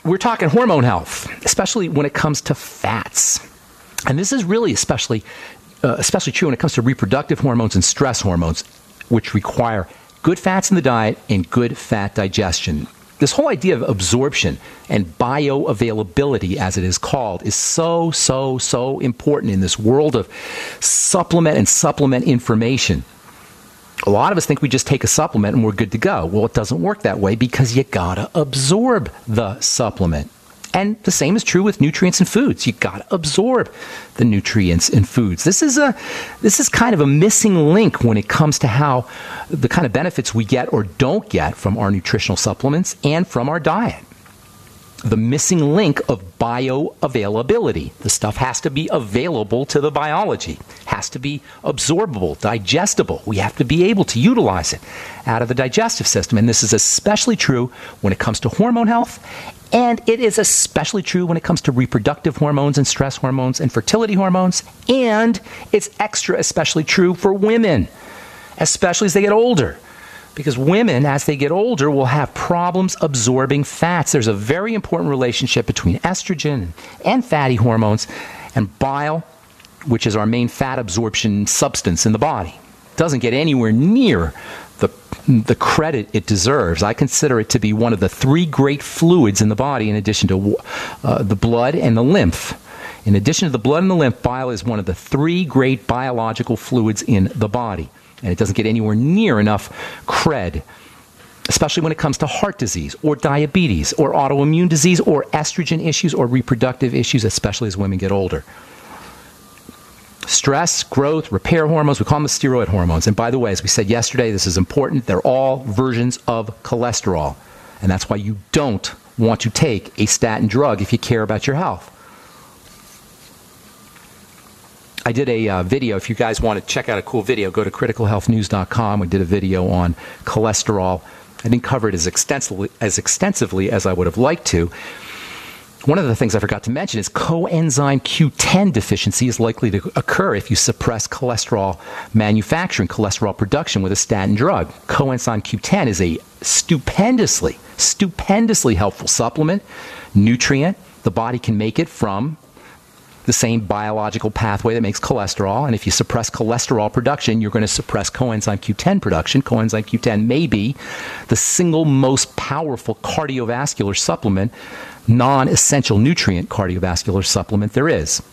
we're talking hormone health, especially when it comes to fats. And this is really especially true when it comes to reproductive hormones and stress hormones, which require good fats in the diet and good fat digestion. This whole idea of absorption and bioavailability, as it is called, is so important in this world of supplement and supplement information. A lot of us think we just take a supplement and we're good to go. Well, it doesn't work that way because you gotta absorb the supplement. And the same is true with nutrients in foods. You gotta absorb the nutrients in foods. This is kind of a missing link when it comes to how the kind of benefits we get or don't get from our nutritional supplements and from our diet. The missing link of bioavailability. The stuff has to be available to the biology, has to be absorbable, digestible. We have to be able to utilize it out of the digestive system. And this is especially true when it comes to hormone health, and it is especially true when it comes to reproductive hormones and stress hormones and fertility hormones, and it's especially true for women, especially as they get older. Because women, as they get older, will have problems absorbing fats. There's a very important relationship between estrogen and fatty hormones and bile, which is our main fat absorption substance in the body. Doesn't get anywhere near the credit it deserves. I consider it to be one of the three great fluids in the body in addition to the blood and the lymph. In addition to the blood and the lymph, bile is one of the three great biological fluids in the body. And it doesn't get anywhere near enough cred, especially when it comes to heart disease or diabetes or autoimmune disease or estrogen issues or reproductive issues, especially as women get older. Stress, growth, repair hormones, we call them the steroid hormones. And by the way, as we said yesterday, this is important, they're all versions of cholesterol. And that's why you don't want to take a statin drug if you care about your health. I did a video. If you guys want to check out a cool video, go to criticalhealthnews.com. We did a video on cholesterol. I didn't cover it as extensively as I would have liked to. One of the things I forgot to mention is coenzyme Q10 deficiency is likely to occur if you suppress cholesterol manufacturing, cholesterol production with a statin drug. Coenzyme Q10 is a stupendously helpful supplement, nutrient. The body can make it from the same biological pathway that makes cholesterol, and if you suppress cholesterol production, you're going to suppress coenzyme Q10 production. Coenzyme Q10 may be the single most powerful cardiovascular supplement, non-essential nutrient cardiovascular supplement there is.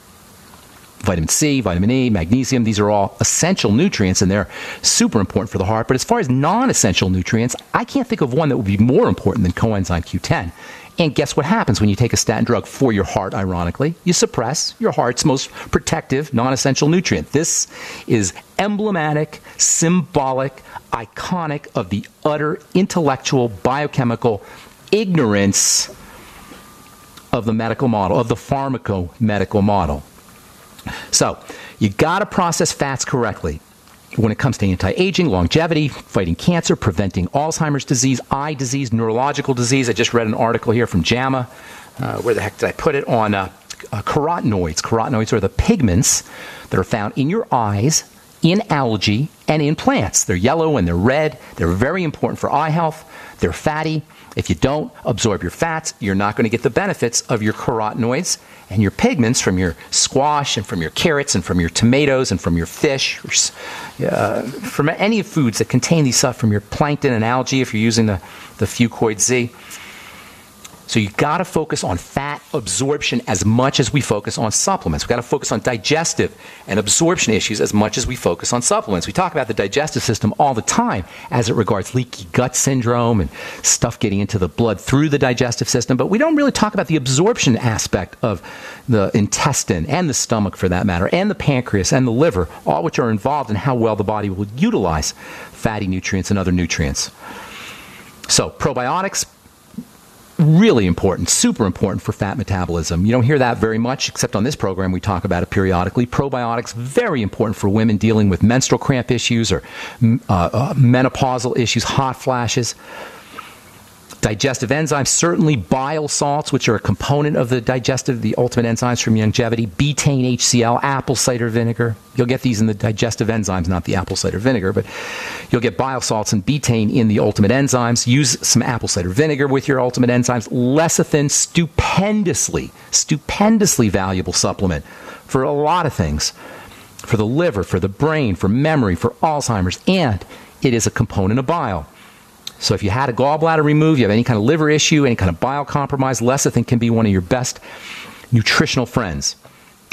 Vitamin C, vitamin E, magnesium, these are all essential nutrients, and they're super important for the heart. But as far as non-essential nutrients, I can't think of one that would be more important than coenzyme Q10. And guess what happens when you take a statin drug for your heart, ironically? You suppress your heart's most protective, non-essential nutrient. This is emblematic, symbolic, iconic of the utter intellectual, biochemical ignorance of the medical model, of the pharmacomedical model. So, you got to process fats correctly when it comes to anti-aging, longevity, fighting cancer, preventing Alzheimer's disease, eye disease, neurological disease. I just read an article here from JAMA. Where the heck did I put it? On carotenoids. Carotenoids are the pigments that are found in your eyes, in algae, and in plants. They're yellow and they're red. They're very important for eye health. They're fatty. If you don't absorb your fats, you're not going to get the benefits of your carotenoids and your pigments from your squash and from your carrots and from your tomatoes and from your fish, from any foods that contain these stuff, from your plankton and algae if you're using the Fuchs Z. So you've got to focus on fat absorption as much as we focus on supplements. We've got to focus on digestive and absorption issues as much as we focus on supplements. We talk about the digestive system all the time as it regards leaky gut syndrome and stuff getting into the blood through the digestive system, but we don't really talk about the absorption aspect of the intestine and the stomach, for that matter, and the pancreas and the liver, all which are involved in how well the body will utilize fatty nutrients and other nutrients. So probiotics, really important, super important for fat metabolism. You don't hear that very much, except on this program we talk about it periodically. Probiotics, very important for women dealing with menstrual cramp issues or menopausal issues, hot flashes. Digestive enzymes, certainly bile salts, which are a component of the ultimate enzymes from longevity, betaine HCl, apple cider vinegar. You'll get these in the digestive enzymes, not the apple cider vinegar, but you'll get bile salts and betaine in the ultimate enzymes. Use some apple cider vinegar with your ultimate enzymes. Lecithin, stupendously valuable supplement for a lot of things, for the liver, for the brain, for memory, for Alzheimer's, and it is a component of bile. So if you had a gallbladder removed, you have any kind of liver issue, any kind of bile compromise, lecithin can be one of your best nutritional friends.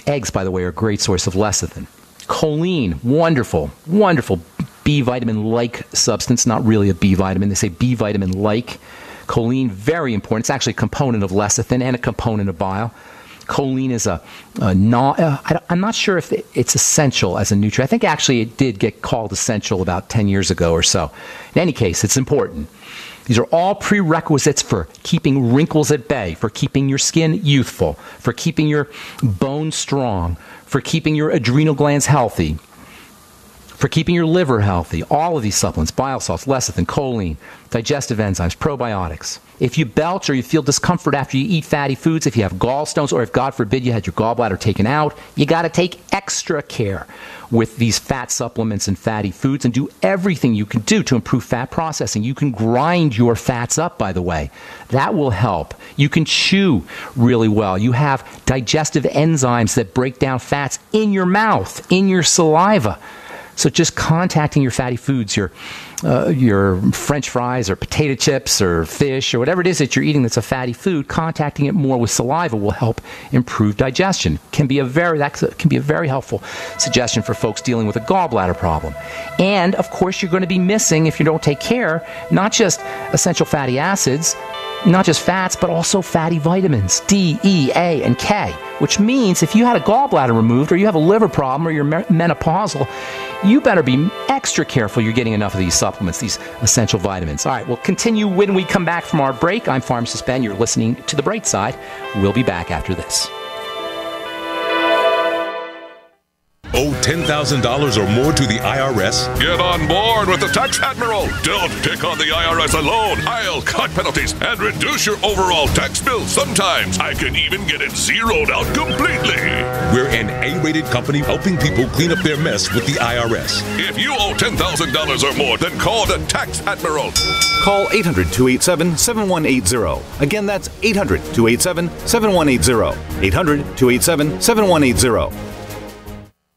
Eggs, by the way, are a great source of lecithin. Choline, wonderful, wonderful B vitamin-like substance, not really a B vitamin. They say B vitamin-like. Choline, very important. It's actually a component of lecithin and a component of bile. Choline is I'm not sure if it's essential as a nutrient. I think actually it did get called essential about 10 years ago or so. In any case, it's important. These are all prerequisites for keeping wrinkles at bay, for keeping your skin youthful, for keeping your bones strong, for keeping your adrenal glands healthy, for keeping your liver healthy. All of these supplements, bile salts, lecithin, choline, digestive enzymes, probiotics. If you belch or you feel discomfort after you eat fatty foods, if you have gallstones, or if, God forbid, you had your gallbladder taken out, you got to take extra care with these fat supplements and fatty foods and do everything you can do to improve fat processing. You can grind your fats up, by the way. That will help. You can chew really well. You have digestive enzymes that break down fats in your mouth, in your saliva. So just contacting your fatty foods, your French fries or potato chips or fish or whatever it is that you're eating that's a fatty food, contacting it more with saliva will help improve digestion. That can be a very helpful suggestion for folks dealing with a gallbladder problem. And of course, you're going to be missing, if you don't take care, not just essential fatty acids, not just fats, but also fatty vitamins, D, E, A, and K, which means if you had a gallbladder removed or you have a liver problem or you're menopausal, you better be extra careful you're getting enough of these supplements, these essential vitamins. All right, we'll continue when we come back from our break. I'm Pharmacist Ben. You're listening to The Bright Side. We'll be back after this. Owe $10,000 or more to the IRS? Get on board with the Tax Admiral. Don't take on the IRS alone. I'll cut penalties and reduce your overall tax bill. Sometimes I can even get it zeroed out completely. We're an A-rated company helping people clean up their mess with the IRS. If you owe $10,000 or more, then call the Tax Admiral. Call 800-287-7180. Again, that's 800-287-7180. 800-287-7180.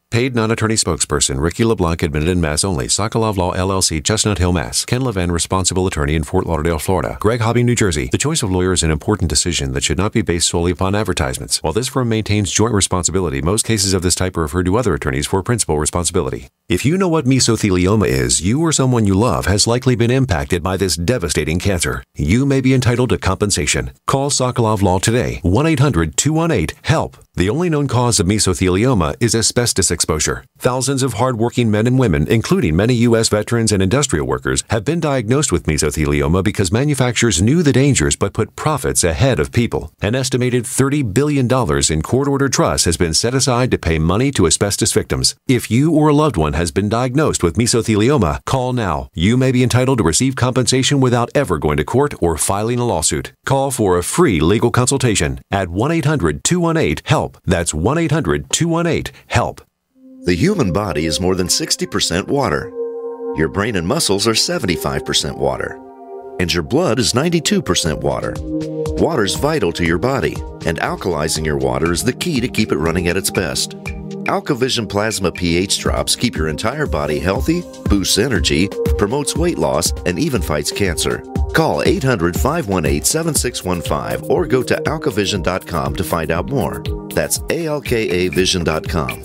Paid non-attorney spokesperson Ricky LeBlanc, admitted in Mass only. Sokolov Law, LLC, Chestnut Hill, Mass. Ken Levan, responsible attorney in Fort Lauderdale, Florida. Greg Hobby, New Jersey. The choice of lawyer is an important decision that should not be based solely upon advertisements. While this firm maintains joint responsibility, most cases of this type are referred to other attorneys for principal responsibility. If you know what mesothelioma is, you or someone you love has likely been impacted by this devastating cancer. You may be entitled to compensation. Call Sokolov Law today, 1-800-218-HELP. The only known cause of mesothelioma is asbestos exposure. Thousands of hardworking men and women, including many U.S. veterans and industrial workers, have been diagnosed with mesothelioma because manufacturers knew the dangers but put profits ahead of people. An estimated $30 billion in court-ordered trusts has been set aside to pay money to asbestos victims. If you or a loved one has been diagnosed with mesothelioma, call now. You may be entitled to receive compensation without ever going to court or filing a lawsuit. Call for a free legal consultation at 1-800-218-HELP. That's 1-800-218-HELP. The human body is more than 60% water. Your brain and muscles are 75% water. And your blood is 92% water. Water's vital to your body, and alkalizing your water is the key to keep it running at its best. AlkaVision Plasma pH drops keep your entire body healthy, boosts energy, promotes weight loss, and even fights cancer. Call 800-518-7615 or go to alkavision.com to find out more. That's alkavision.com.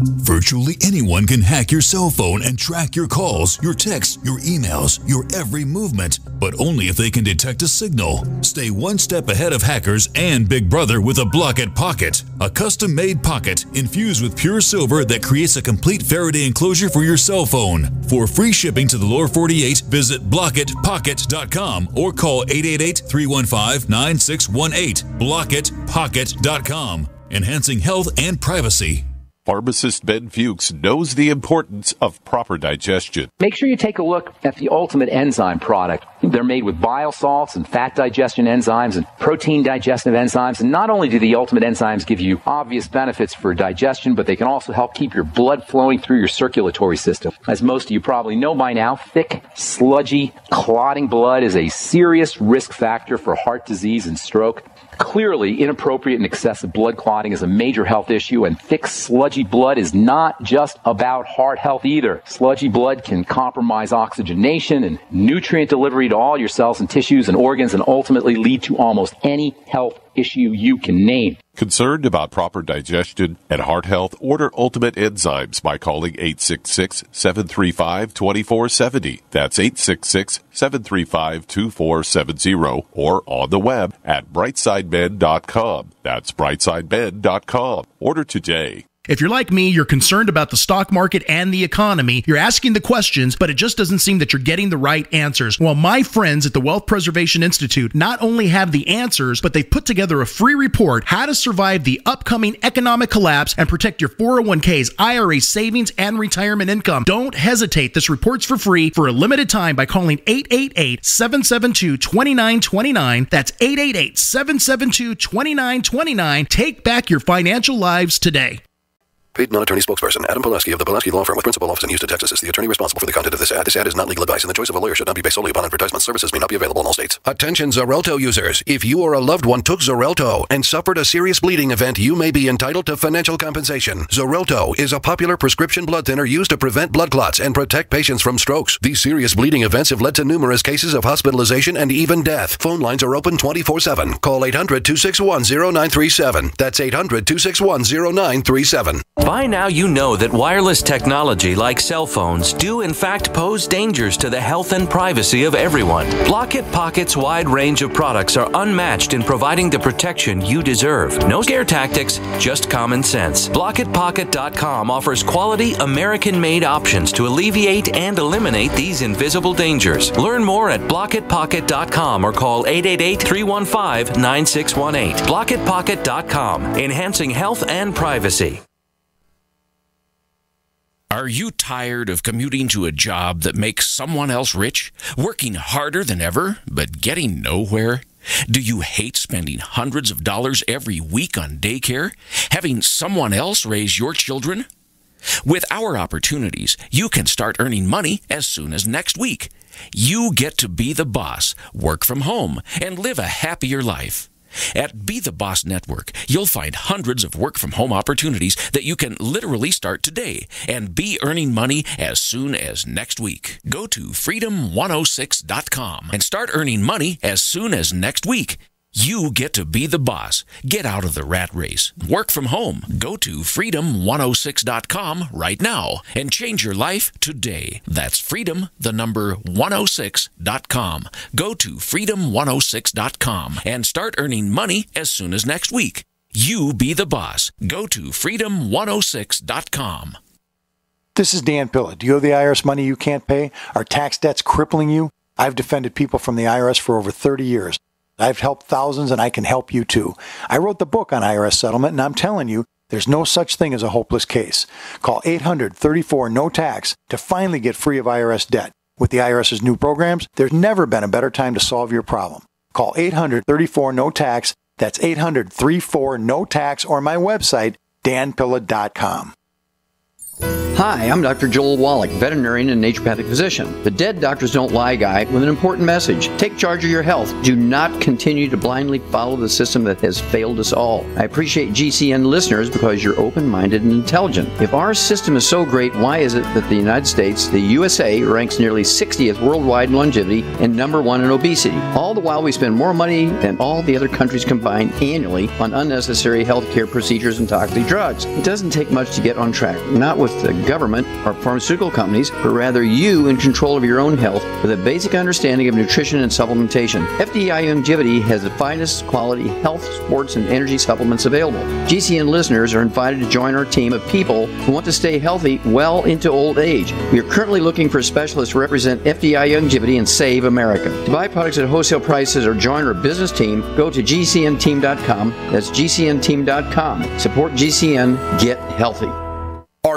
Virtually anyone can hack your cell phone and track your calls, your texts, your emails, your every movement, but only if they can detect a signal. Stay one step ahead of hackers and Big Brother with a Block-It Pocket, a custom-made pocket infused with pure silver that creates a complete Faraday enclosure for your cell phone. For free shipping to the lower 48, visit blockitpocket.com or call 888-315-9618. blockitpocket.com, enhancing health and privacy. Pharmacist Ben Fuchs knows the importance of proper digestion. Make sure you take a look at the Ultimate Enzyme product. They're made with bile salts and fat digestion enzymes and protein digestive enzymes. And not only do the Ultimate Enzymes give you obvious benefits for digestion, but they can also help keep your blood flowing through your circulatory system. As most of you probably know by now, thick, sludgy, clotting blood is a serious risk factor for heart disease and stroke. Clearly, inappropriate and excessive blood clotting is a major health issue, and thick, sludgy blood is not just about heart health either. Sludgy blood can compromise oxygenation and nutrient delivery to all your cells and tissues and organs, and ultimately lead to almost any health issue you can name. Concerned about proper digestion and heart health? Order Ultimate Enzymes by calling 866-735-2470. That's 866-735-2470, or on the web at brightsideben.com. That's brightsideben.com. Order today. If you're like me, you're concerned about the stock market and the economy. You're asking the questions, but it just doesn't seem that you're getting the right answers. Well, my friends at the Wealth Preservation Institute not only have the answers, but they've put together a free report, How to Survive the Upcoming Economic Collapse and Protect Your 401ks, IRA savings, and retirement income. Don't hesitate. This report's for free for a limited time by calling 888-772-2929. That's 888-772-2929. Take back your financial lives today. Paid non-attorney spokesperson Adam Pulaski of the Pulaski Law Firm with principal office in Houston, Texas is the attorney responsible for the content of this ad. This ad is not legal advice, and the choice of a lawyer should not be based solely upon advertisement. Services may not be available in all states. Attention Xarelto users. If you or a loved one took Xarelto and suffered a serious bleeding event, you may be entitled to financial compensation. Xarelto is a popular prescription blood thinner used to prevent blood clots and protect patients from strokes. These serious bleeding events have led to numerous cases of hospitalization and even death. Phone lines are open 24/7. Call 800-261-0937. That's 800-261-0937. By now you know that wireless technology like cell phones do in fact pose dangers to the health and privacy of everyone. Block-It Pocket's wide range of products are unmatched in providing the protection you deserve. No scare tactics, just common sense. BlockItPocket.com offers quality American-made options to alleviate and eliminate these invisible dangers. Learn more at BlockItPocket.com or call 888-315-9618. BlockItPocket.com, enhancing health and privacy. Are you tired of commuting to a job that makes someone else rich, working harder than ever, but getting nowhere? Do you hate spending hundreds of dollars every week on daycare, having someone else raise your children? With our opportunities, you can start earning money as soon as next week. You get to be the boss, work from home, and live a happier life. At Be the Boss Network, you'll find hundreds of work-from-home opportunities that you can literally start today and be earning money as soon as next week. Go to freedom106.com and start earning money as soon as next week. You get to be the boss. Get out of the rat race. Work from home. Go to freedom106.com right now and change your life today. That's freedom, the number 106.com. Go to freedom106.com and start earning money as soon as next week. You be the boss. Go to freedom106.com. This is Dan Pilla. Do you owe the IRS money you can't pay? Are tax debts crippling you? I've defended people from the IRS for over 30 years. I've helped thousands, and I can help you too. I wrote the book on IRS settlement, and I'm telling you, there's no such thing as a hopeless case. Call 800-34-NO-TAX to finally get free of IRS debt. With the IRS's new programs, there's never been a better time to solve your problem. Call 800-34-NO-TAX. That's 800-34-NO-TAX, or my website, danpilla.com. Hi, I'm Dr. Joel Wallach, veterinarian and naturopathic physician. The Dead Doctors Don't Lie guy with an important message. Take charge of your health. Do not continue to blindly follow the system that has failed us all. I appreciate GCN listeners because you're open-minded and intelligent. If our system is so great, why is it that the United States, the USA, ranks nearly 60th worldwide in longevity and number 1 in obesity? All the while we spend more money than all the other countries combined annually on unnecessary healthcare procedures and toxic drugs. It doesn't take much to get on track. Not with the government or pharmaceutical companies, but rather you in control of your own health with a basic understanding of nutrition and supplementation. FDI Longevity has the finest quality health, sports, and energy supplements available. GCN listeners are invited to join our team of people who want to stay healthy well into old age. We are currently looking for specialists to represent FDI Longevity and save America. To buy products at wholesale prices or join our business team, go to GCNteam.com. That's GCNteam.com. Support GCN. Get healthy.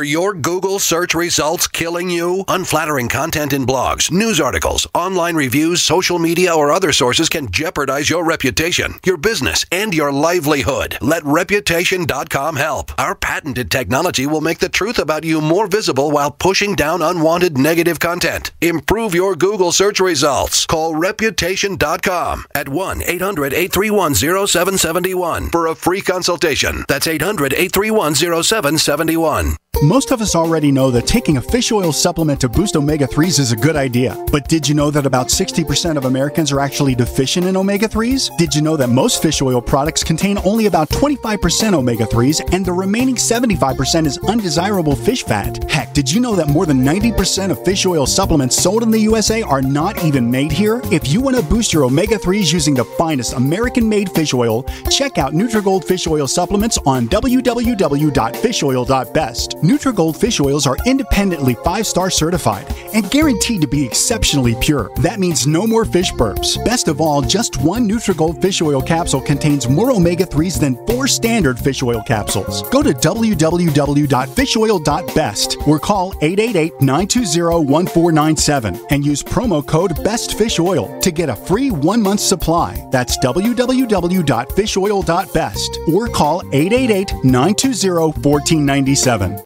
Are your Google search results killing you? Unflattering content in blogs, news articles, online reviews, social media, or other sources can jeopardize your reputation, your business, and your livelihood. Let Reputation.com help. Our patented technology will make the truth about you more visible while pushing down unwanted negative content. Improve your Google search results. Call Reputation.com at 1-800-831-0771 for a free consultation. That's 800-831-0771. Most of us already know that taking a fish oil supplement to boost omega-3s is a good idea. But did you know that about 60% of Americans are actually deficient in omega-3s? Did you know that most fish oil products contain only about 25% omega-3s and the remaining 75% is undesirable fish fat? Heck, did you know that more than 90% of fish oil supplements sold in the USA are not even made here? If you want to boost your omega-3s using the finest American-made fish oil, check out Nutrigold Fish Oil Supplements on www.fishoil.best. Nutrigold fish oils are independently 5-star certified and guaranteed to be exceptionally pure. That means no more fish burps. Best of all, just one Nutrigold fish oil capsule contains more omega-3s than 4 standard fish oil capsules. Go to www.fishoil.best or call 888-920-1497 and use promo code BESTFISHOIL to get a free 1-month supply. That's www.fishoil.best or call 888-920-1497.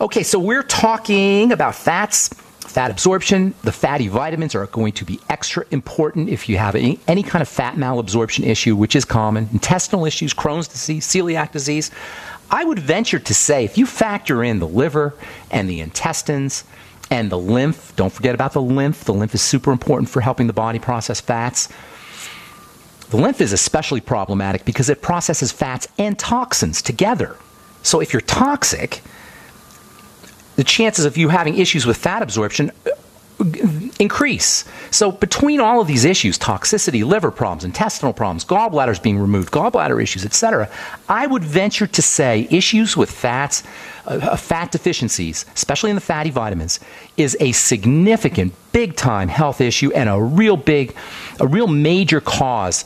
Okay, so we're talking about fats, fat absorption. The fatty vitamins are going to be extra important if you have any kind of fat malabsorption issue, which is common. Intestinal issues, Crohn's disease, celiac disease. I would venture to say if you factor in the liver and the intestines and the lymph, don't forget about the lymph. The lymph is super important for helping the body process fats. The lymph is especially problematic because it processes fats and toxins together. So if you're toxic, the chances of you having issues with fat absorption increase. So between all of these issues, toxicity, liver problems, intestinal problems, gallbladders being removed, gallbladder issues, etc., I would venture to say issues with fats, fat deficiencies, especially in the fatty vitamins, is a significant, big-time health issue and a real major cause,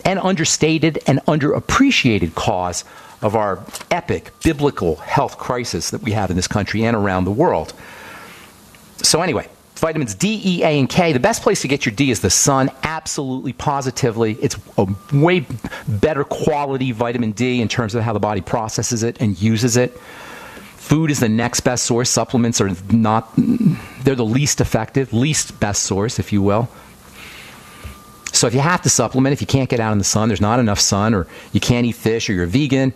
and understated and underappreciated cause of our epic biblical health crisis that we have in this country and around the world. So anyway, vitamins D, E, A, and K. The best place to get your D is the sun, absolutely, positively. It's a way better quality vitamin D in terms of how the body processes it and uses it. Food is the next best source. Supplements are not, they're the least effective, least best source, if you will. So if you have to supplement, if you can't get out in the sun, there's not enough sun, or you can't eat fish, or you're vegan,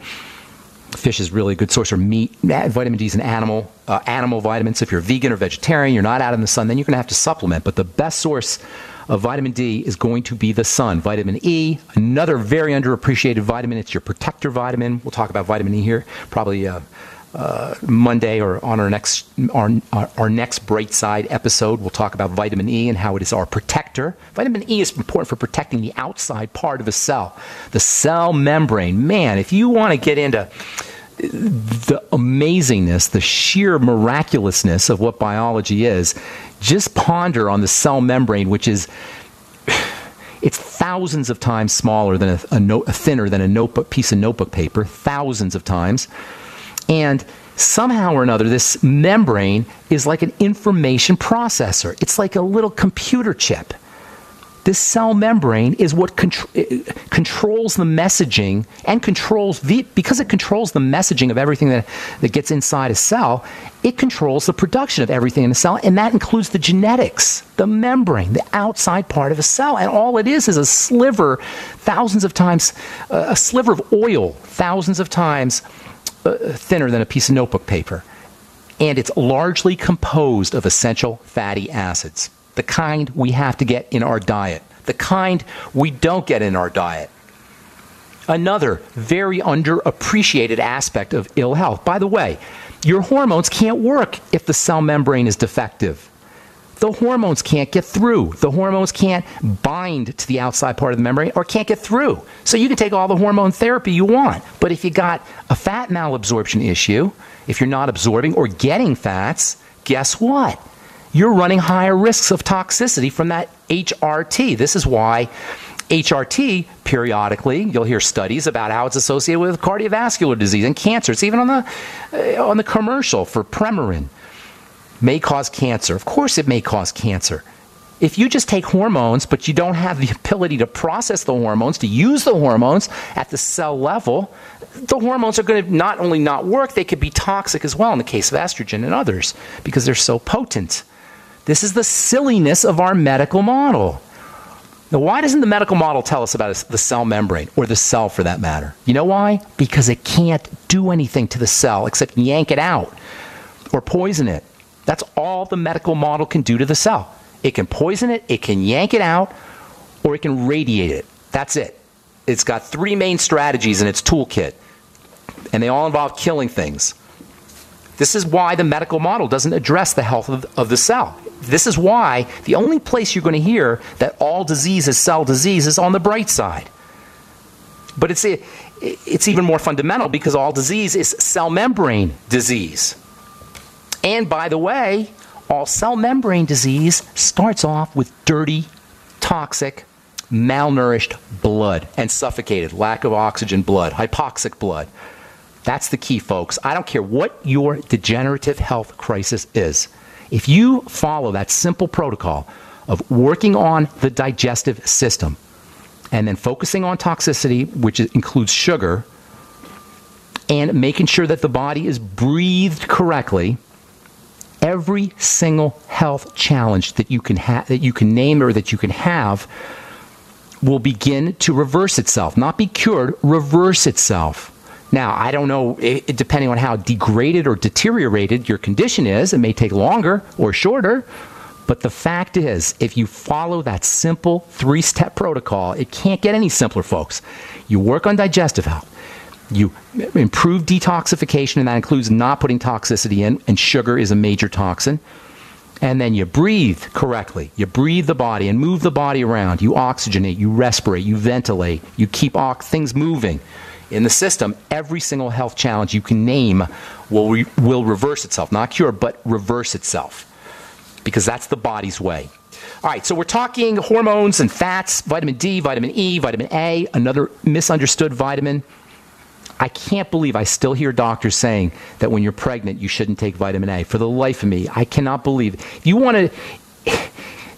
fish is really a good source, or meat. Vitamin D is an animal vitamins. If you're vegan or vegetarian, you're not out in the sun, then you're going to have to supplement. But the best source of vitamin D is going to be the sun. Vitamin E, another very underappreciated vitamin. It's your protector vitamin. We'll talk about vitamin E here probably Monday, or on our next Bright Side episode. We'll talk about vitamin E and how it is our protector. Vitamin E is important for protecting the outside part of a cell, the cell membrane. Man, if you want to get into the amazingness, the sheer miraculousness of what biology is, just ponder on the cell membrane, which is it's thousands of times smaller than thinner than a notebook piece of notebook paper, thousands of times. And somehow or another, this membrane is like an information processor. It's like a little computer chip. This cell membrane is what controls the messaging and because it controls the messaging of everything that gets inside a cell, it controls the production of everything in a cell, and that includes the genetics, the membrane, the outside part of a cell. And all it is a sliver, thousands of times, a sliver of oil, thousands of times thinner than a piece of notebook paper. And it's largely composed of essential fatty acids, the kind we have to get in our diet, the kind we don't get in our diet. Another very underappreciated aspect of ill health. By the way, your hormones can't work if the cell membrane is defective. The hormones can't get through. The hormones can't bind to the outside part of the membrane or can't get through. So you can take all the hormone therapy you want. But if you got a fat malabsorption issue, if you're not absorbing or getting fats, guess what? You're running higher risks of toxicity from that HRT. This is why HRT, periodically, you'll hear studies about how it's associated with cardiovascular disease and cancer. It's even on the commercial for Premarin. May cause cancer. Of course it may cause cancer. If you just take hormones, but you don't have the ability to process the hormones, to use the hormones at the cell level, the hormones are going to not only not work, they could be toxic as well in the case of estrogen and others because they're so potent. This is the silliness of our medical model. Now, why doesn't the medical model tell us about the cell membrane, or the cell for that matter? You know why? Because it can't do anything to the cell except yank it out or poison it. That's all the medical model can do to the cell. It can poison it, it can yank it out, or it can radiate it. That's it. It's got 3 main strategies in its toolkit, and they all involve killing things. This is why the medical model doesn't address the health of the cell. This is why the only place you're going to hear that all disease is cell disease is on the bright side. But it's even more fundamental because all disease is cell membrane disease. And by the way, all cell membrane disease starts off with dirty, toxic, malnourished blood and suffocated, lack of oxygen blood, hypoxic blood. That's the key, folks. I don't care what your degenerative health crisis is. If you follow that simple protocol of working on the digestive system and then focusing on toxicity, which includes sugar, and making sure that the body is breathed correctly, every single health challenge that you can name or that you can have will begin to reverse itself. Not be cured, reverse itself. Now, I don't know, depending on how degraded or deteriorated your condition is, it may take longer or shorter, but the fact is, if you follow that simple 3-step protocol, it can't get any simpler, folks. You work on digestive health. You improve detoxification, and that includes not putting toxicity in, and sugar is a major toxin. And then you breathe correctly. You breathe the body and move the body around. You oxygenate, you respirate, you ventilate, you keep things moving. In the system, every single health challenge you can name will reverse itself. Not cure, but reverse itself. Because that's the body's way. All right, so we're talking hormones and fats, vitamin D, vitamin E, vitamin A, another misunderstood vitamin. I can't believe I still hear doctors saying that when you're pregnant, you shouldn't take vitamin A. For the life of me, I cannot believe it. You want to...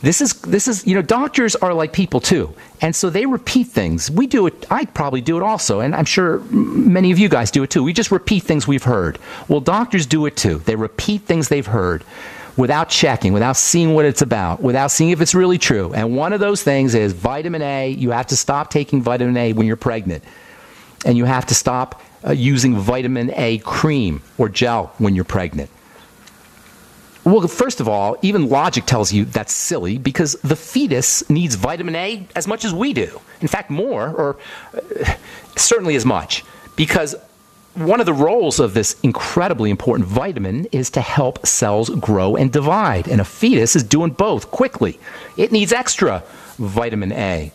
This is, you know, doctors are like people too. And so they repeat things. We do it, I probably do it also, and I'm sure many of you guys do it too. We just repeat things we've heard. Well, doctors do it too. They repeat things they've heard without checking, without seeing what it's about, without seeing if it's really true. And one of those things is vitamin A. You have to stop taking vitamin A when you're pregnant. And you have to stop using vitamin A cream or gel when you're pregnant. Well, first of all, even logic tells you that's silly because the fetus needs vitamin A as much as we do. In fact, more, or certainly as much. Because one of the roles of this incredibly important vitamin is to help cells grow and divide. And a fetus is doing both quickly. It needs extra vitamin A.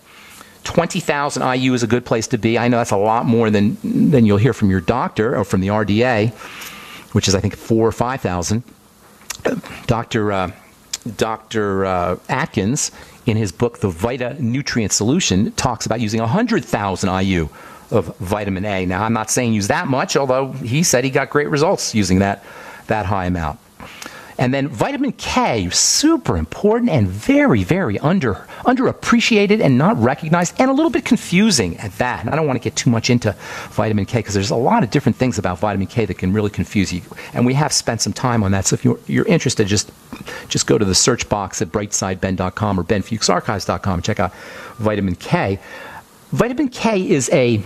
20,000 IU is a good place to be. I know that's a lot more than you'll hear from your doctor or from the RDA, which is, I think, 4,000 or 5,000. Dr. Atkins, in his book, The Vita Nutrient Solution, talks about using 100,000 IU of vitamin A. Now, I'm not saying use that much, although he said he got great results using that high amount. And then vitamin K, super important and very, very underappreciated and not recognized and a little bit confusing at that. And I don't want to get too much into vitamin K because there's a lot of different things about vitamin K that can really confuse you. And we have spent some time on that. So if you're interested, just go to the search box at brightsideben.com or benfuchsarchives.com and check out vitamin K. Vitamin K is a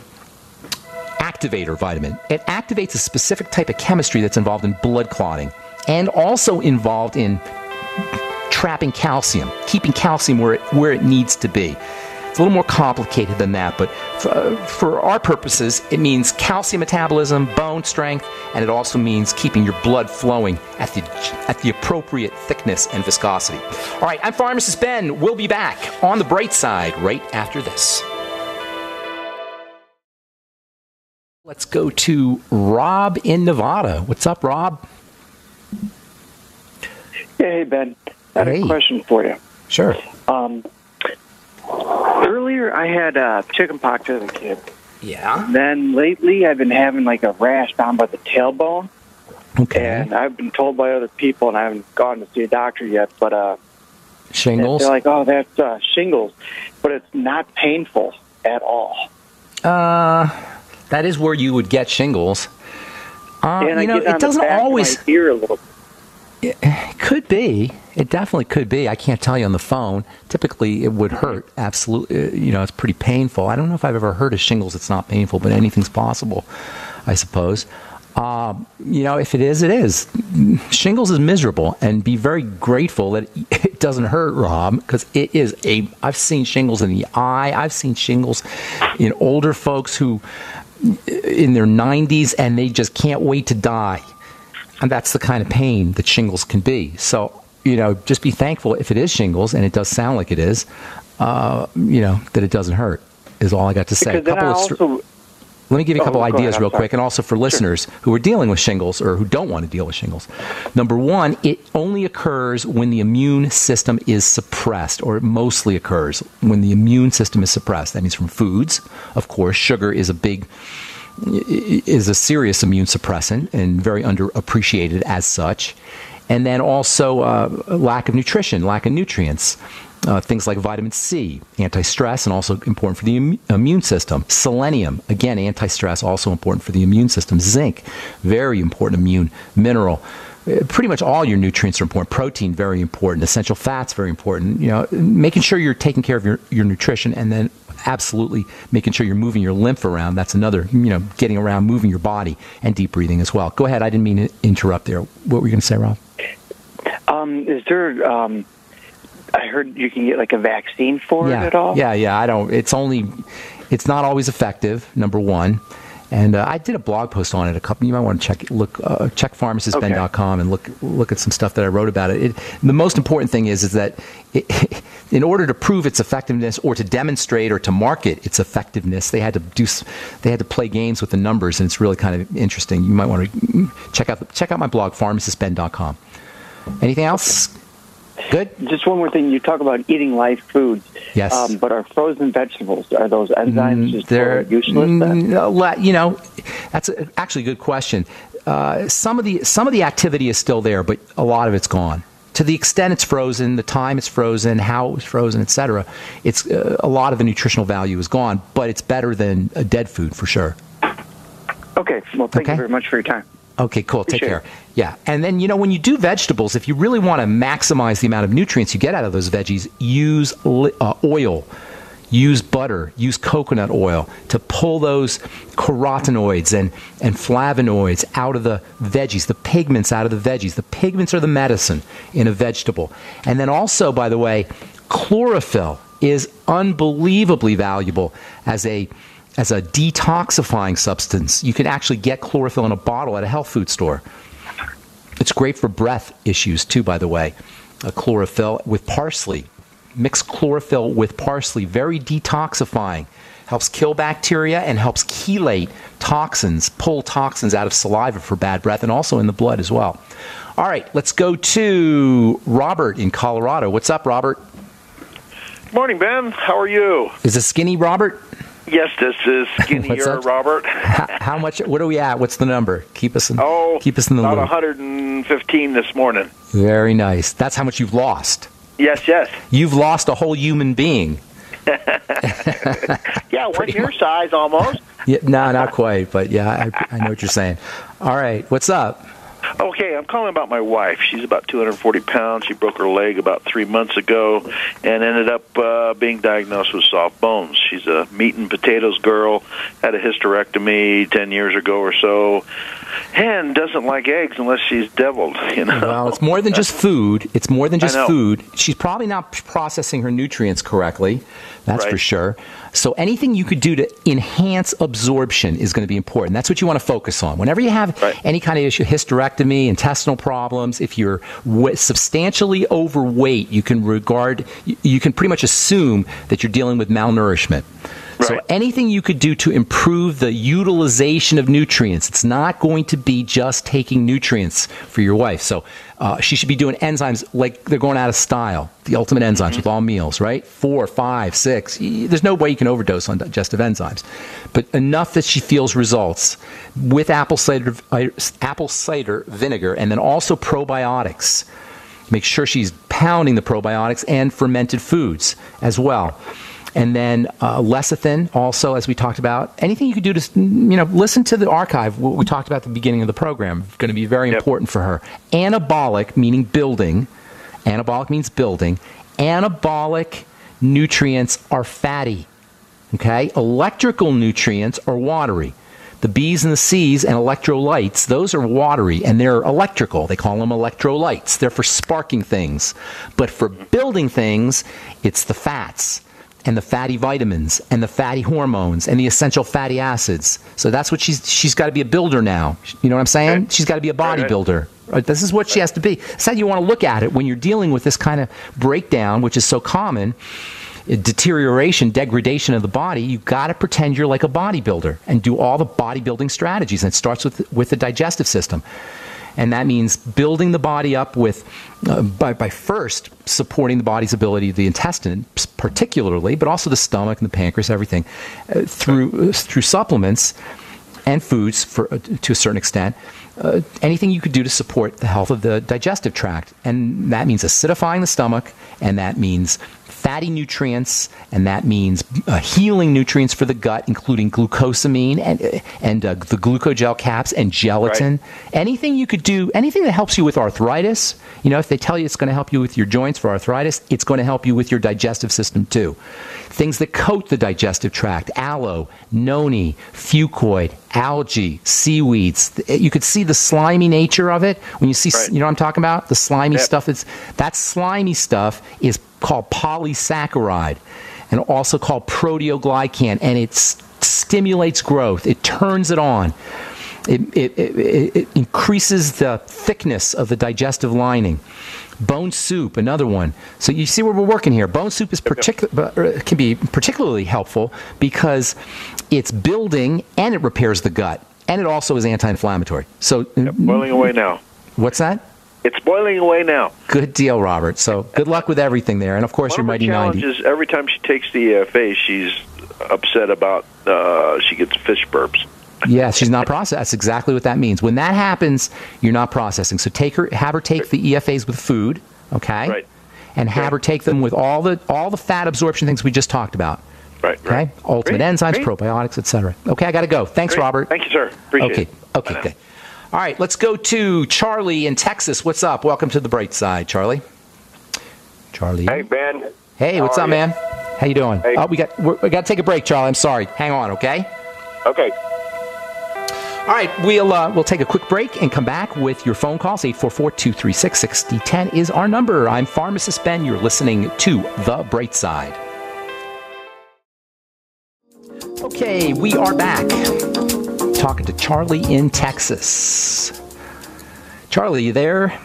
activator vitamin. It activates a specific type of chemistry that's involved in blood clotting, and also involved in trapping calcium, keeping calcium where it needs to be. It's a little more complicated than that, but for our purposes, it means calcium metabolism, bone strength, and it also means keeping your blood flowing at the appropriate thickness and viscosity. All right, I'm Pharmacist Ben. We'll be back on the bright side right after this. Let's go to Rob in Nevada. What's up, Rob? Hey, Ben. I had a question for you. Sure. Earlier, I had chicken pox as a kid. Yeah. Then lately, I've been having like a rash down by the tailbone. Okay. And I've been told by other people, and I haven't gone to see a doctor yet, but shingles? they're like, oh, that's shingles. But it's not painful at all. That is where you would get shingles. And you know, it doesn't always. My ear a little. It could be. It definitely could be. I can't tell you on the phone. Typically, it would hurt. Absolutely. You know, it's pretty painful. I don't know if I've ever heard of shingles. It's not painful, but anything's possible, I suppose. You know, if it is, it is. Shingles is miserable, and be very grateful that it doesn't hurt, Rob, because it is I've seen shingles in the eye. I've seen shingles in older folks who, in their 90s, and they just can't wait to die. And that's the kind of pain that shingles can be. So, you know, just be thankful if it is shingles, and it does sound like it is, you know, that it doesn't hurt, is all I got to say. Let me give you a couple ideas real quick, and also for listeners who are dealing with shingles or who don't want to deal with shingles. Number one, it only occurs when the immune system is suppressed, or it mostly occurs when the immune system is suppressed. That means from foods. Of course, sugar is a serious immune suppressant and very underappreciated as such. And then also lack of nutrition, lack of nutrients. Things like vitamin C, anti-stress, and also important for the immune system. Selenium, again, anti-stress, also important for the immune system. Zinc, very important immune mineral. Pretty much all your nutrients are important. Protein, very important. Essential fats, very important. You know, making sure you're taking care of your nutrition, and then absolutely making sure you're moving your lymph around. That's another, you know, getting around, moving your body, and deep breathing as well. Go ahead. I didn't mean to interrupt there. What were you going to say, Rob? Is there... I heard you can get like a vaccine for it at all? Yeah. I don't. It's not always effective. Number one, and I did a blog post on it. You might want to check pharmacistben.com and look at some stuff that I wrote about it. The most important thing is that in order to prove its effectiveness, or to demonstrate or to market its effectiveness, they had to play games with the numbers, and it's really kind of interesting. You might want to check out my blog, pharmacistben.com. Anything else? Good. Just one more thing. You talk about eating live foods. Yes. But are frozen vegetables, are those enzymes just useless then? You know, that's actually a good question. Some of the activity is still there, but a lot of it's gone. To the extent it's frozen, the time it's frozen, how it's frozen, etc., it's a lot of the nutritional value is gone, but it's better than a dead food for sure. Okay. Well, thank you very much for your time. Okay, cool. Take care. Yeah. And then, you know, when you do vegetables, if you really want to maximize the amount of nutrients you get out of those veggies, use oil, use butter, use coconut oil to pull those carotenoids and flavonoids out of the veggies, the pigments out of the veggies. The pigments are the medicine in a vegetable. And then also, by the way, chlorophyll is unbelievably valuable as a detoxifying substance. You can actually get chlorophyll in a bottle at a health food store. It's great for breath issues too, by the way. Chlorophyll with parsley. Mix chlorophyll with parsley. Very detoxifying. Helps kill bacteria and helps chelate toxins, pull toxins out of saliva for bad breath, and also in the blood as well. All right, let's go to Robert in Colorado. What's up, Robert? Morning, Ben. How are you? Is this Skinny Robert? Yes, this is Skinnier Robert. How much? What are we at? What's the number? Keep us in the about loop. 115 this morning. Very nice. That's how much you've lost. Yes. You've lost a whole human being. Yeah, one your size almost. Yeah, no, not quite, but yeah, I know what you're saying. All right, what's up? Okay, I'm calling about my wife. She's about 240 pounds. She broke her leg about 3 months ago and ended up being diagnosed with soft bones. She's a meat and potatoes girl, had a hysterectomy 10 years ago or so, and doesn't like eggs unless she's deviled, you know. Well, it's more than just food. It's more than just food. She's probably not processing her nutrients correctly. That's for sure. So anything you could do to enhance absorption is going to be important. That's what you want to focus on. Whenever you have any kind of issue, hysterectomy, intestinal problems, if you're substantially overweight, you can pretty much assume that you're dealing with malnourishment. So anything you could do to improve the utilization of nutrients. It's not going to be just taking nutrients for your wife. So she should be doing enzymes like they're going out of style. The ultimate enzymes with all meals, right? 4, 5, 6. There's no way you can overdose on digestive enzymes. But enough that she feels results with apple cider vinegar, and then also probiotics. Make sure she's pounding the probiotics and fermented foods as well. And then lecithin also, as we talked about. Anything you could do to, listen to the archive, what we talked about at the beginning of the program. It's going to be very important for her. Anabolic, meaning building. Anabolic means building. Anabolic nutrients are fatty. Okay? Electrical nutrients are watery. The B's and the C's and electrolytes, those are watery, and they're electrical. They call them electrolytes. They're for sparking things. But for building things, it's the fats and the fatty vitamins and the fatty hormones and the essential fatty acids. So that's what she's got to be a builder now. You know what I'm saying? She's got to be a bodybuilder. Right? This is what she has to be. That's how you want to look at it when you're dealing with this kind of breakdown, which is so common. Deterioration, degradation of the body. You've got to pretend you're like a bodybuilder and do all the bodybuilding strategies. And it starts with the digestive system. And that means building the body up with, by first supporting the body's ability, the intestine particularly, but also the stomach and the pancreas, everything, through supplements and foods to a certain extent. Anything you could do to support the health of the digestive tract. And that means acidifying the stomach, and that means fatty nutrients, and that means healing nutrients for the gut, including glucosamine and the glucogel caps and gelatin. Anything you could do, anything that helps you with arthritis. If they tell you it's going to help you with your joints for arthritis, it's going to help you with your digestive system too. Things that coat the digestive tract: aloe, noni, fucoid, algae, seaweeds. You could see the slimy nature of it when you see, you know what I'm talking about? The slimy stuff. That slimy stuff is called polysaccharide, and also called proteoglycan, and it stimulates growth. It turns it on. It increases the thickness of the digestive lining. Bone soup, another one. So you see where we're working here. Bone soup is can be particularly helpful because it's building and it repairs the gut, and it also is anti-inflammatory. So boiling away now. What's that? It's boiling away now. Good deal, Robert. So good luck with everything there. And, of course, your Mighty 90. One of the challenges, every time she takes the EFA, she's upset about she gets fish burps. Yeah, she's not processing. That's exactly what that means. When that happens, you're not processing. So have her take the EFAs with food, okay? Right. And have her take them with all the fat absorption things we just talked about. Right. Okay? Ultimate enzymes, probiotics, etc. Okay, I got to go. Thanks, Robert. Thank you, sir. Appreciate it. Okay, good. All right, let's go to Charlie in Texas. What's up? Welcome to the bright side, Charlie. Charlie. Hey, Ben. Hey, what's up, man? How you doing? Hey. Oh, we got to take a break, Charlie. I'm sorry. Hang on, okay? Okay. All right, we'll take a quick break and come back with your phone calls. 844-236-6010 is our number. I'm Pharmacist Ben. You're listening to The Bright Side. Okay, we are back. Talking to Charlie in Texas. Charlie, you there?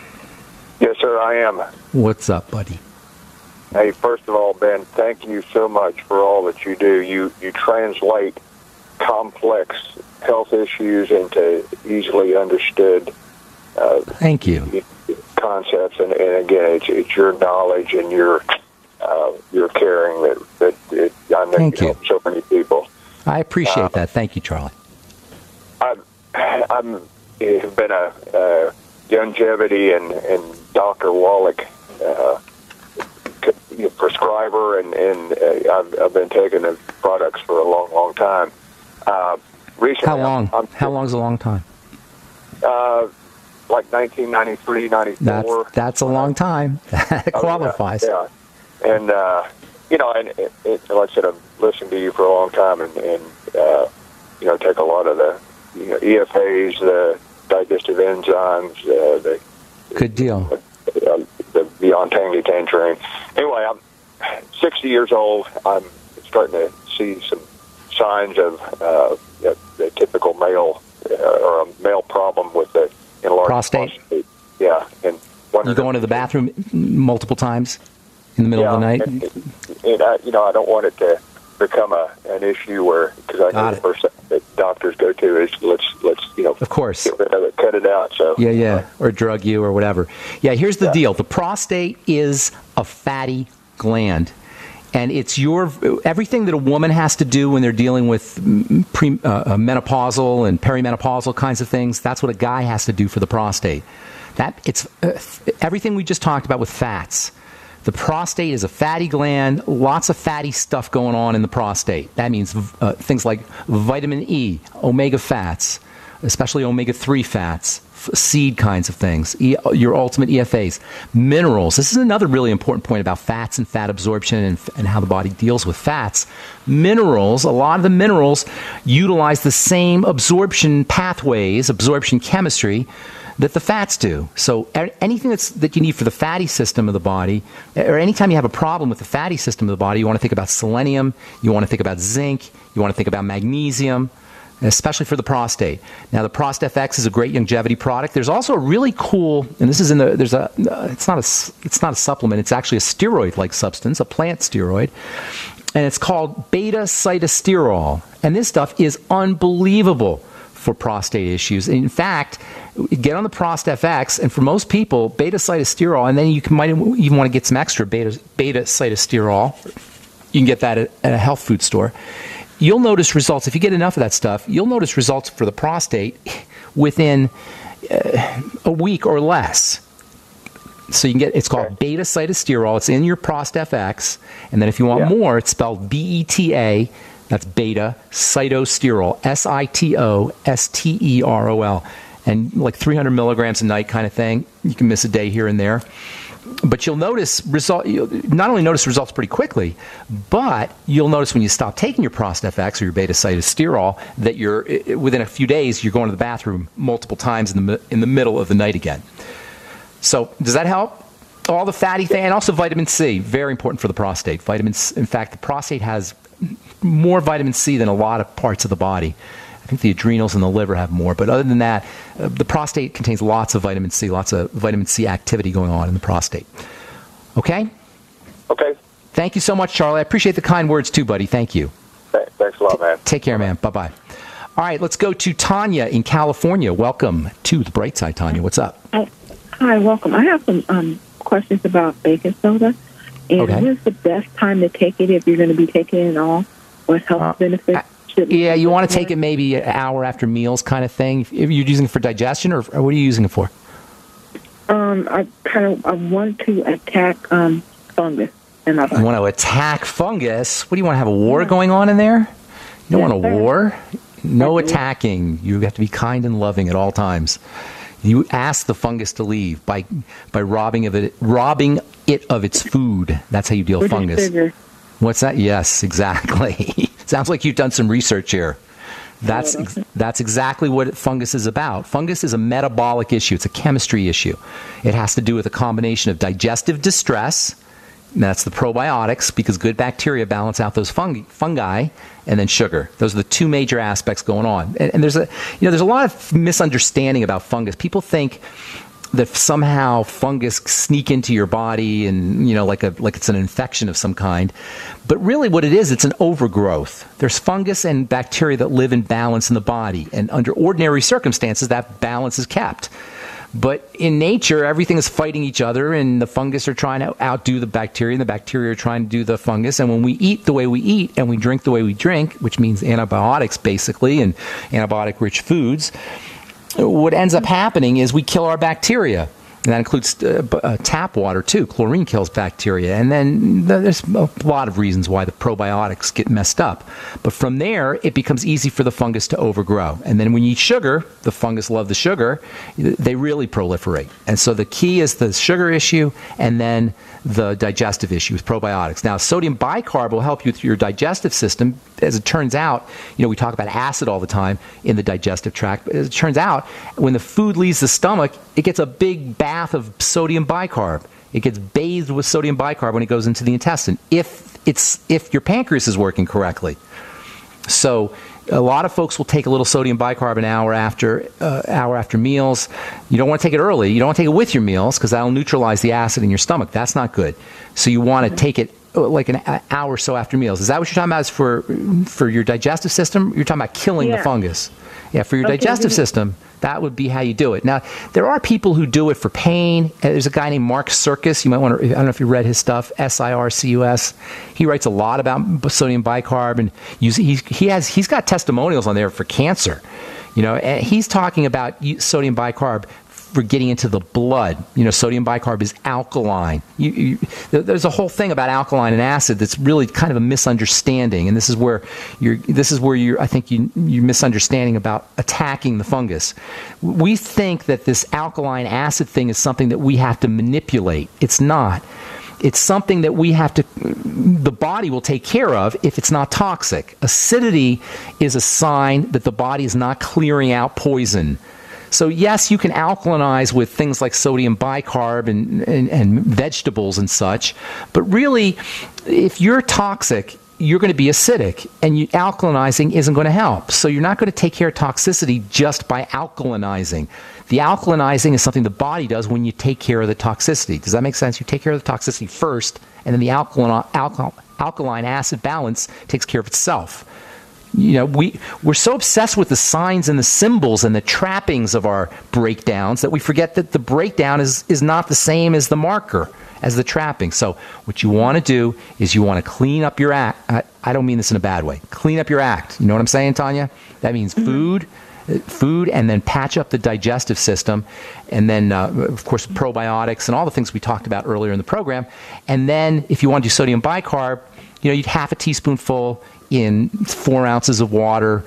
Yes, sir, I am. What's up, buddy? Hey, first of all, Ben, thank you so much for all that you do. You translate complex health issues into easily understood thank you. Concepts, and again, it's your knowledge and your caring that I know you help so many people. I appreciate that. Thank you, Charlie. I'm been a longevity and Dr. Wallach prescriber, and I've been taking the products for a long time. Recently, how long? How long's a long time? Like 1993, 94. That's a long time. That qualifies. Yeah. And like I said, I've listened to you for a long time, and take a lot of the EFAs, the digestive enzymes, good deal. The Beyond Tangy Tangerine. Anyway, I'm 60 years old. I'm starting to see some signs of the typical male or a male problem with the enlarged prostate. Yeah, and you go into the bathroom multiple times in the middle of the night. And I don't want it to become an issue where, because I know the first thing that doctors go to is let's of course, get rid of it, cut it out. So or drug you or whatever. Yeah, here's the deal: the prostate is a fatty gland. And it's everything that a woman has to do when they're dealing with menopausal and perimenopausal kinds of things. That's what a guy has to do for the prostate. It's everything we just talked about with fats. The prostate is a fatty gland, lots of fatty stuff going on in the prostate. That means things like vitamin E, omega fats, especially omega-3 fats, seed kinds of things, your ultimate EFAs, minerals. This is another really important point about fats and fat absorption and how the body deals with fats. Minerals, a lot of the minerals utilize the same absorption pathways, absorption chemistry that the fats do. So anything that you need for the fatty system of the body, or anytime you have a problem with the fatty system of the body, you want to think about selenium, you want to think about zinc, you want to think about magnesium, especially for the prostate. Now, the ProstFX is a great longevity product. There's also a really cool, and this is it's not a supplement, it's actually a steroid-like substance, a plant steroid, and it's called beta-cytosterol. And this stuff is unbelievable for prostate issues. In fact, get on the ProstFX, and for most people, beta-cytosterol, and then you might even want to get some extra beta-cytosterol. You can get that at a health food store. You'll notice results. If you get enough of that stuff, you'll notice results for the prostate within a week or less. So you can get, it's called beta-cytosterol. It's in your ProstFX. And then if you want more, it's spelled BETA. That's beta-cytosterol, SITOSTEROL. And like 300 milligrams a night kind of thing. You can miss a day here and there. But you'll notice you'll not only notice results pretty quickly, but you'll notice when you stop taking your ProstFX or your beta-cytosterol that within a few days you're going to the bathroom multiple times in the middle of the night again. So does that help? All the fatty thing, and also vitamin C, very important for the prostate. Vitamins. In fact, the prostate has more vitamin C than a lot of parts of the body. I think the adrenals and the liver have more. But other than that, the prostate contains lots of vitamin C activity going on in the prostate. Okay? Okay. Thank you so much, Charlie. I appreciate the kind words too, buddy. Thank you. Thanks a lot, man. Take care, man. Bye-bye. All right, let's go to Tanya in California. Welcome to the Bright Side, Tanya. What's up? Hi, welcome. I have some questions about baking soda. And when's the best time to take it if you're going to be taking it all? What health benefits? You want to take it maybe an hour after meals kind of thing. If you're using it for digestion, or what are you using it for? I want to attack fungus in my body. You want to attack fungus? What do you want to have a war going on in there? You don't want a war? No attacking. You have to be kind and loving at all times. You ask the fungus to leave by robbing it of its food. That's how you deal with fungus. Sugar. What's that? Yes, exactly. Sounds like you've done some research here. That's exactly what fungus is about. Fungus is a metabolic issue. It's a chemistry issue. It has to do with a combination of digestive distress, and that's the probiotics, because good bacteria balance out those fungi, and then sugar. Those are the two major aspects going on. And there's a lot of misunderstanding about fungus. People think that somehow fungus sneak into your body and, like it's an infection of some kind. But really what it is, it's an overgrowth. There's fungus and bacteria that live in balance in the body. And under ordinary circumstances, that balance is kept. But in nature, everything is fighting each other, and the fungus are trying to outdo the bacteria, and the bacteria are trying to do the fungus. And when we eat the way we eat, and we drink the way we drink, which means antibiotics basically, and antibiotic-rich foods, what ends up happening is we kill our bacteria. And that includes tap water, too. Chlorine kills bacteria. And then there's a lot of reasons why the probiotics get messed up. But from there, it becomes easy for the fungus to overgrow. And then when you eat sugar, the fungus love the sugar, they really proliferate. And so the key is the sugar issue and then the digestive issue with probiotics. Now, sodium bicarb will help you with your digestive system. As it turns out, we talk about acid all the time in the digestive tract. But as it turns out, when the food leaves the stomach, it gets a big bath of sodium bicarb. It gets bathed with sodium bicarb when it goes into the intestine, if your pancreas is working correctly. So a lot of folks will take a little sodium bicarb an hour after meals. You don't want to take it early. You don't want to take it with your meals because that'll neutralize the acid in your stomach. That's not good. So you want to take it like an hour or so after meals. Is that what you're talking about? Is for your digestive system? You're talking about killing the fungus. Yeah, for your digestive system, that would be how you do it. Now, there are people who do it for pain. There's a guy named Mark Circus. You might want to, I don't know if you read his stuff, Sircus. He writes a lot about sodium bicarb, and he's got testimonials on there for cancer. And he's talking about sodium bicarb for getting into the blood. Sodium bicarb is alkaline. There's a whole thing about alkaline and acid that's really kind of a misunderstanding, and this is where I think you're misunderstanding about attacking the fungus. We think that this alkaline acid thing is something that we have to manipulate. It's not. It's something that the body will take care of if it's not toxic. Acidity is a sign that the body is not clearing out poison. So yes, you can alkalinize with things like sodium bicarb and vegetables and such, but really, if you're toxic, you're going to be acidic, and alkalinizing isn't going to help. So you're not going to take care of toxicity just by alkalinizing. The alkalinizing is something the body does when you take care of the toxicity. Does that make sense? You take care of the toxicity first, and then the alkaline acid balance takes care of itself. We're so obsessed with the signs and the symbols and the trappings of our breakdowns that we forget that the breakdown is not the same as the marker, as the trapping. So what you want to do is you want to clean up your act. I don't mean this in a bad way. Clean up your act. You know what I'm saying, Tanya? That means food, and then patch up the digestive system, and then, of course, probiotics and all the things we talked about earlier in the program. And then if you want to do sodium bicarb, you'd half a teaspoonful in 4 ounces of water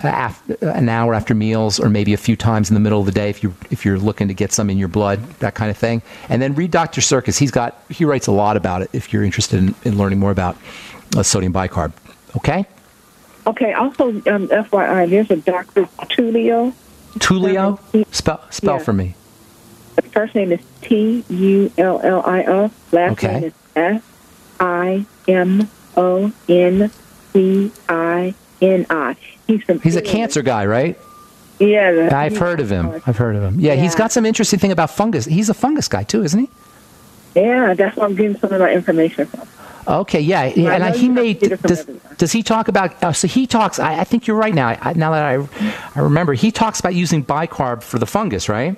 an hour after meals, or maybe a few times in the middle of the day if you're looking to get some in your blood, that kind of thing. And then read Dr. Circus. He writes a lot about it if you're interested in learning more about sodium bicarb. Okay? Okay. Also, FYI, there's a Dr. Tullio. Tullio? Spell for me. The first name is Tullio. Last name is Simoni. He's a cancer guy, right? Yeah. I've heard of him. Yeah, he's got some interesting thing about fungus. He's a fungus guy too, isn't he? Yeah, that's where I'm getting some of my information from. Okay, yeah. And he made, does he talk about, so he talks, I think you're right now. Now that I remember, he talks about using bicarb for the fungus, right?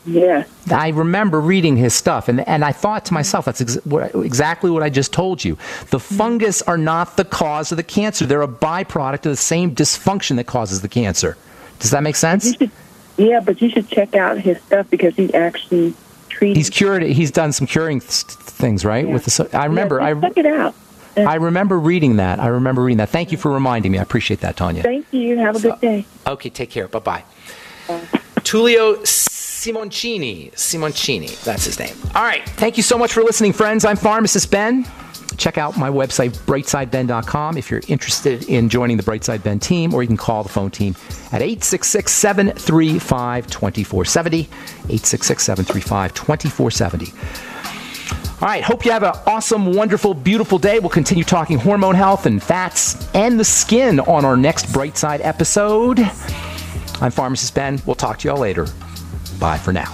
Yeah. I remember reading his stuff, and I thought to myself, that's exactly what I just told you. The fungus are not the cause of the cancer. They're a byproduct of the same dysfunction that causes the cancer. Does that make sense? But you should check out his stuff, because he actually treated. He's cured it. He's done some curing things, right? Yeah. With the, I remember. Check it out. I remember reading that. Thank you for reminding me. I appreciate that, Tanya. Thank you. Have a good day. Okay, take care. Bye-bye. Tullio Simoncini, that's his name. All right, thank you so much for listening, friends. I'm Pharmacist Ben. Check out my website, brightsideben.com, if you're interested in joining the Brightside Ben team, or you can call the phone team at 866-735-2470, 866-735-2470. All right, hope you have an awesome, wonderful, beautiful day. We'll continue talking hormone health and fats and the skin on our next Brightside episode. I'm Pharmacist Ben. We'll talk to y'all later. Bye for now.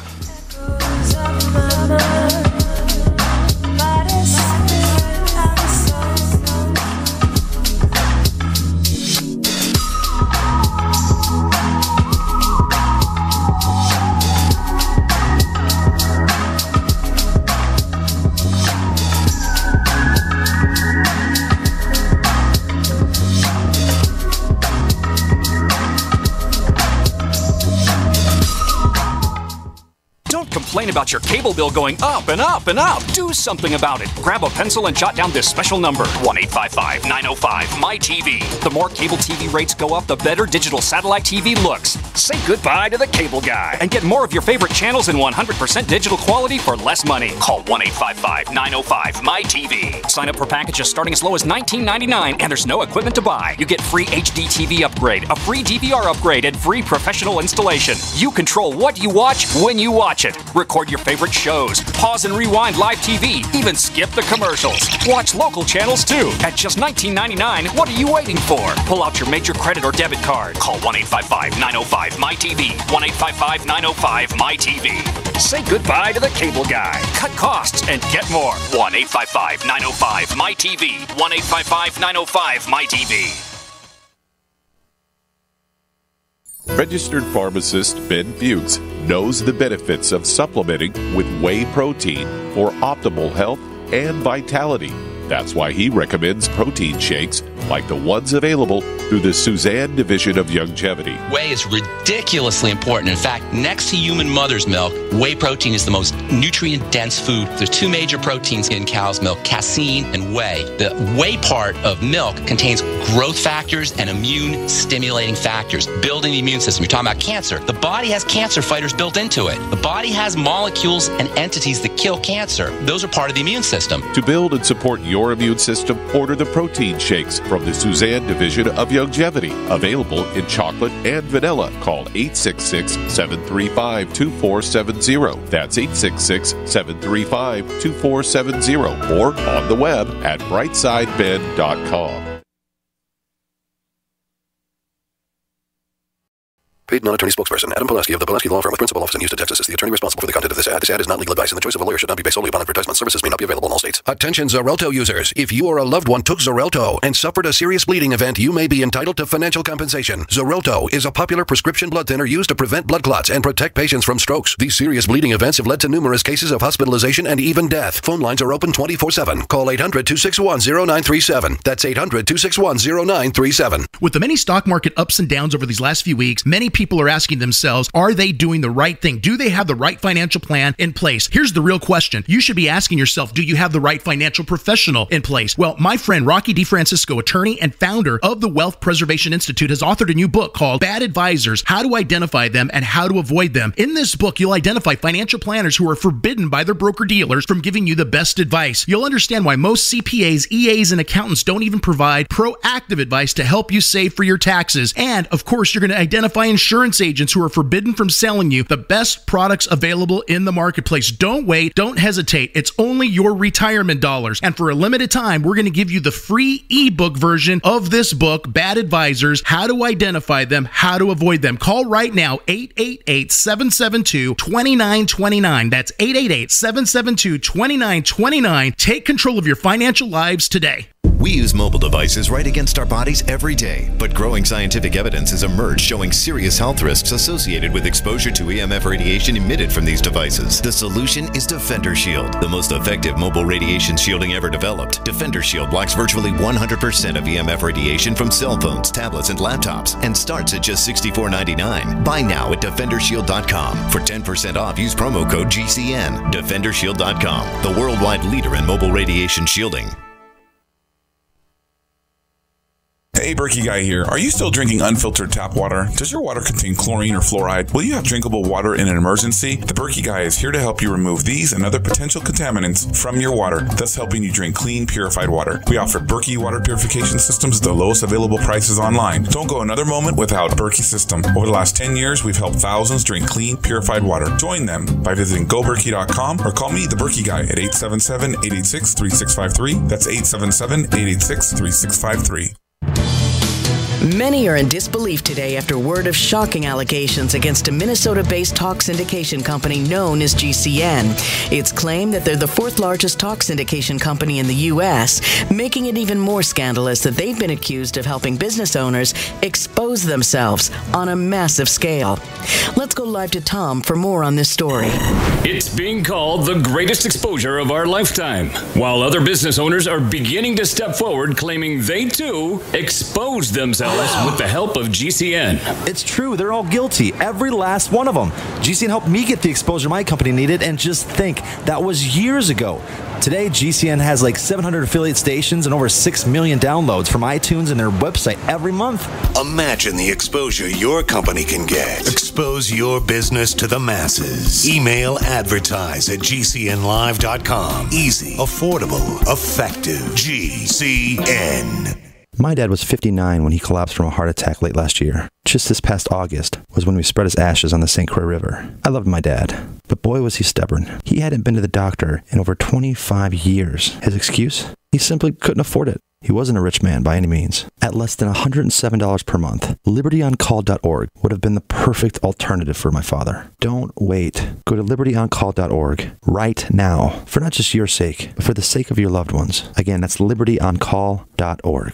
Complain about your cable bill going up and up and up. Do something about it. Grab a pencil and jot down this special number, 1-855-905-MY-TV. The more cable TV rates go up, the better digital satellite TV looks. Say goodbye to the cable guy and get more of your favorite channels in 100% digital quality for less money. Call 1-855-905-MY-TV. Sign up for packages starting as low as $19.99, and there's no equipment to buy. You get free HD TV upgrade, a free DVR upgrade, and free professional installation. You control what you watch when you watch it. Record your favorite shows, pause and rewind live TV, even skip the commercials. Watch local channels too. At just $19.99, what are you waiting for? Pull out your major credit or debit card. Call 1-855-905-MY-TV. 1-855-905-MY-TV. Say goodbye to the cable guy. Cut costs and get more. 1-855-905-MyTV. 1-855-905-MyTV. Registered pharmacist Ben Fuchs knows the benefits of supplementing with whey protein for optimal health and vitality. That's why he recommends protein shakes like the ones available through the Suzanne Division of Youngevity. Whey is ridiculously important. In fact, next to human mother's milk, whey protein is the most nutrient-dense food. There's two major proteins in cow's milk, casein and whey. The whey part of milk contains growth factors and immune-stimulating factors, building the immune system. You're talking about cancer. The body has cancer fighters built into it. The body has molecules and entities that kill cancer. Those are part of the immune system. To build and support your immune system, order the protein shakes from the Suzanne Division of Youngevity. Available in chocolate and vanilla. Call 866-735-2470. That's 866-735-2470. Or on the web at brightsidebed.com. Paid non-attorney spokesperson Adam Pulaski of the Pulaski Law Firm with principal office in Houston, Texas is the attorney responsible for the content of this ad. This ad is not legal advice, and the choice of a lawyer should not be based solely upon advertisement. Services may not be available in all states. Attention Xarelto users. If you or a loved one took Xarelto and suffered a serious bleeding event, you may be entitled to financial compensation. Xarelto is a popular prescription blood thinner used to prevent blood clots and protect patients from strokes. These serious bleeding events have led to numerous cases of hospitalization and even death. Phone lines are open 24/7. Call 800-261-0937. That's 800-261-0937. With the many stock market ups and downs over these last few weeks, many people are asking themselves, are they doing the right thing? Do they have the right financial plan in place? Here's the real question. You should be asking yourself, do you have the right financial professional in place? Well, my friend Rocky DeFrancisco, attorney and founder of the Wealth Preservation Institute, has authored a new book called Bad Advisors, How to Identify Them and How to Avoid Them. In this book, you'll identify financial planners who are forbidden by their broker-dealers from giving you the best advice. You'll understand why most CPAs, EAs, and accountants don't even provide proactive advice to help you save for your taxes. And, of course, you're going to identify insurance agents who are forbidden from selling you the best products available in the marketplace. Don't wait. Don't hesitate. It's only your retirement dollars. And for a limited time, we're going to give you the free ebook version of this book, Bad Advisors, How to Identify Them, How to Avoid Them. Call right now, 888-772-2929. That's 888-772-2929. Take control of your financial lives today. We use mobile devices right against our bodies every day, but growing scientific evidence has emerged showing serious health risks associated with exposure to EMF radiation emitted from these devices. The solution is Defender Shield, the most effective mobile radiation shielding ever developed. Defender Shield blocks virtually 100% of EMF radiation from cell phones, tablets, and laptops, and starts at just $64.99. Buy now at DefenderShield.com. For 10% off, use promo code GCN. DefenderShield.com, the worldwide leader in mobile radiation shielding. Hey, Berkey Guy here. Are you still drinking unfiltered tap water? Does your water contain chlorine or fluoride? Will you have drinkable water in an emergency? The Berkey Guy is here to help you remove these and other potential contaminants from your water, thus helping you drink clean, purified water. We offer Berkey water purification systems at the lowest available prices online. Don't go another moment without Berkey system. Over the last 10 years, we've helped thousands drink clean, purified water. Join them by visiting goberkey.com or call me, the Berkey Guy, at 877-886-3653. That's 877-886-3653. Many are in disbelief today after word of shocking allegations against a Minnesota-based talk syndication company known as GCN. It's claimed that they're the fourth largest talk syndication company in the U.S., making it even more scandalous that they've been accused of helping business owners expose themselves on a massive scale. Let's go live to Tom for more on this story. It's being called the greatest exposure of our lifetime, while other business owners are beginning to step forward claiming they too exposed themselves with the help of GCN. It's true, they're all guilty, every last one of them. GCN helped me get the exposure my company needed, and just think, that was years ago. Today, GCN has like 700 affiliate stations and over 6 million downloads from iTunes and their website every month. Imagine the exposure your company can get. Expose your business to the masses. Email advertise@gcnlive.com. Easy, affordable, effective. GCN. My dad was 59 when he collapsed from a heart attack late last year. Just this past August was when we spread his ashes on the St. Croix River. I loved my dad, but boy was he stubborn. He hadn't been to the doctor in over 25 years. His excuse? He simply couldn't afford it. He wasn't a rich man by any means. At less than $107 per month, libertyoncall.org would have been the perfect alternative for my father. Don't wait. Go to libertyoncall.org right now, for not just your sake, but for the sake of your loved ones. Again, that's libertyoncall.org.